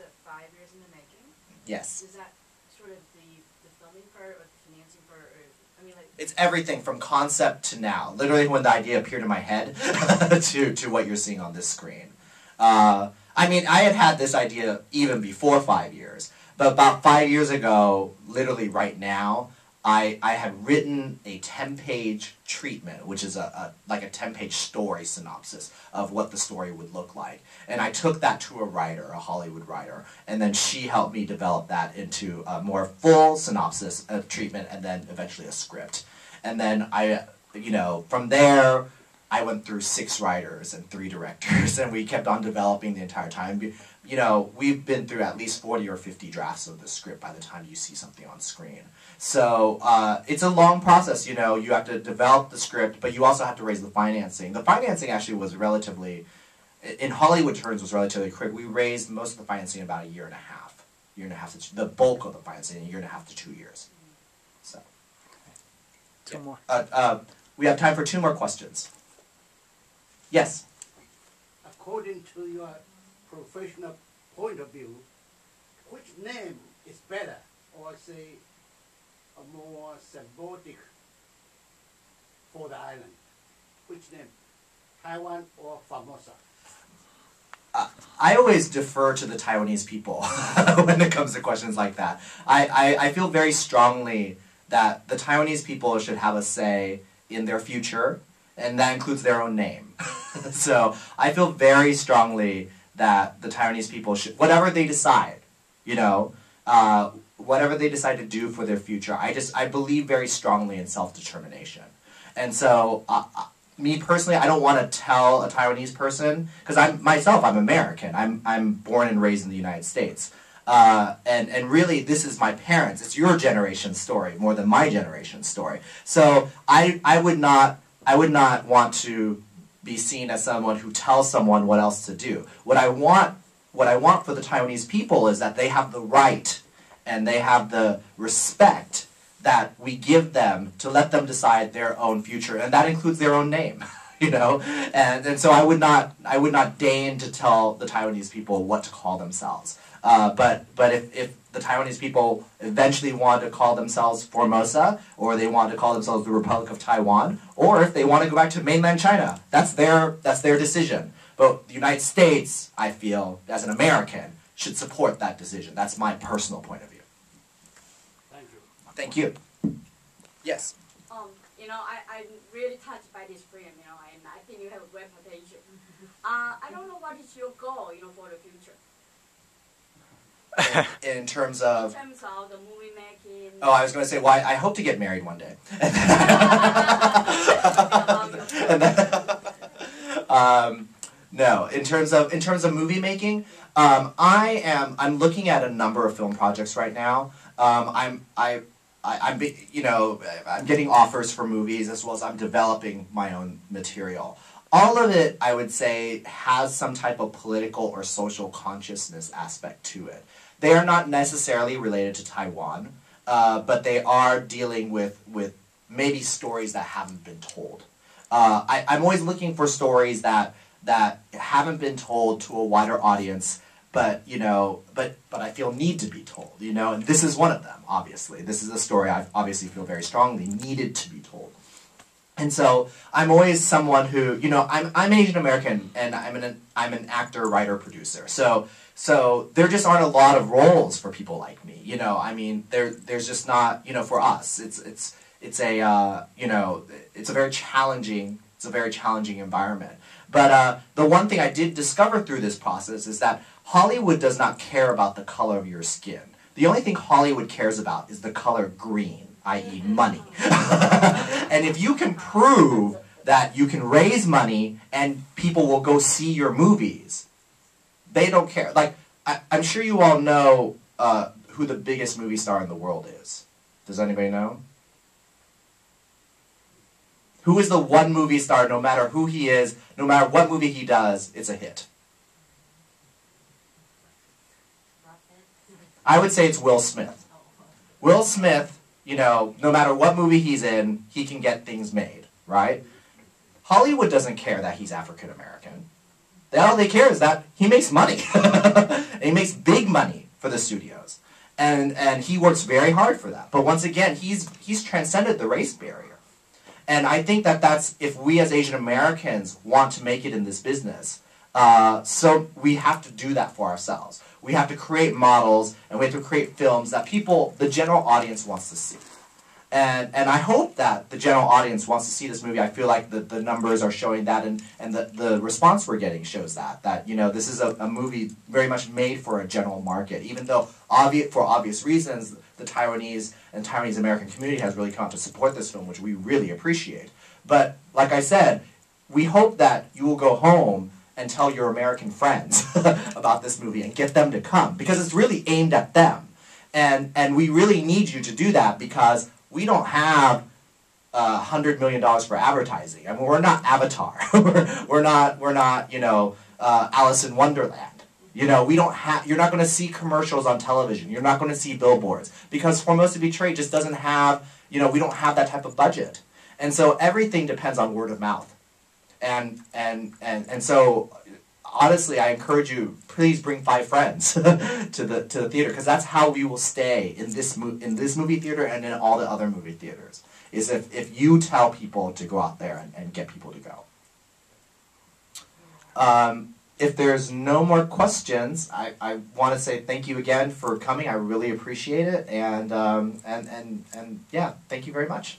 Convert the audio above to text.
said 5 years in the making. Yes. Is that sort of the filming part or the financing part? Or, I mean, like, it's everything from concept to now. Literally when the idea appeared in my head to what you're seeing on this screen. I mean, I had this idea even before 5 years. But about 5 years ago, literally right now, I had written a 10-page treatment, which is like a 10-page story synopsis of what the story would look like. And I took that to a writer, a Hollywood writer, and then she helped me develop that into a more full synopsis of treatment and then eventually a script. And then from there, I went through 6 writers and 3 directors, and we kept on developing the entire time. We've been through at least 40 or 50 drafts of the script by the time you see something on screen. So it's a long process, you have to develop the script, but you also have to raise the financing. The financing actually was relatively, in Hollywood terms, was relatively quick. We raised most of the financing in about a year and a half. The bulk of the financing in a year and a half to 2 years. So. Two more. We have time for 2 more questions. Yes? According to your professional point of view, which name is better, or say a more symbolic for the island? Which name, Taiwan or Formosa? I always defer to the Taiwanese people when it comes to questions like that. I feel very strongly that the Taiwanese people should have a say in their future, and that includes their own name. So I feel very strongly that the Taiwanese people should, whatever they decide, whatever they decide to do for their future, I believe very strongly in self-determination. And so, me personally, I don't want to tell a Taiwanese person, because I'm American. I'm born and raised in the United States. And really, this is my parents. It's your generation's story more than my generation's story. So I would not want to be seen as someone who tells someone what else to do. What I want for the Taiwanese people is that they have the right and they have the respect that we give them to let them decide their own future, and that includes their own name, And so I would not deign to tell the Taiwanese people what to call themselves. But if the Taiwanese people eventually want to call themselves Formosa, or they want to call themselves the Republic of Taiwan, or if they want to go back to mainland China, that's their decision. But the United States, I feel, as an American, should support that decision. That's my personal point of view. Thank you. Thank you. Yes. I'm really touched by this film, and I think you have a great potential. I don't know what is your goal, for the future. In terms of... In terms of the movie making... Oh, I was going to say, well, I hope to get married one day. No, in terms of movie making, I'm looking at a number of film projects right now. I'm getting offers for movies, as well as I'm developing my own material. All of it, I would say, has some type of political or social consciousness aspect to it. They are not necessarily related to Taiwan, but they are dealing with maybe stories that haven't been told. I'm always looking for stories that haven't been told to a wider audience, but I feel need to be told, and this is one of them, obviously. This is a story I obviously feel very strongly needed to be told. And so I'm always someone who, I'm Asian American, and I'm an actor, writer, producer. So there just aren't a lot of roles for people like me. There's just not, for us. It's a very challenging environment. But the one thing I did discover through this process is that Hollywood does not care about the color of your skin. The only thing Hollywood cares about is the color green, i.e. money. And if you can prove that you can raise money and people will go see your movies, they don't care. Like, I'm sure you all know who the biggest movie star in the world is. Does anybody know? Who is the one movie star, no matter who he is, no matter what movie he does, it's a hit? I would say it's Will Smith. Will Smith, no matter what movie he's in, he can get things made, right? Hollywood doesn't care that he's African American. All they care is that he makes money. And he makes big money for the studios. And he works very hard for that. But once again, he's transcended the race barrier. And I think that's, if we as Asian Americans want to make it in this business, so we have to do that for ourselves. We have to create models, and we have to create films that people, the general audience, wants to see. And I hope that the general audience wants to see this movie. I feel like the numbers are showing that, and the response we're getting shows that you know, this is a movie very much made for a general market, even though for obvious reasons the Taiwanese and Taiwanese American community has really come out to support this film, which we really appreciate. But like I said, we hope that you will go home and tell your American friends about this movie and get them to come, because it's really aimed at them. And we really need you to do that, because we don't have $100 million for advertising. I mean, we're not Avatar. we're not, you know, Alice in Wonderland. You know, we don't have. You're not going to see commercials on television. You're not going to see billboards, because Formosa Betrayed just doesn't have. You know, we don't have that type of budget, and so everything depends on word of mouth, and so. Honestly, I encourage you, please bring 5 friends to the theater, because that's how we will stay in this movie theater and in all the other movie theaters, is if you tell people to go out there and get people to go. If there's no more questions, I want to say thank you again for coming. I really appreciate it, and yeah, thank you very much.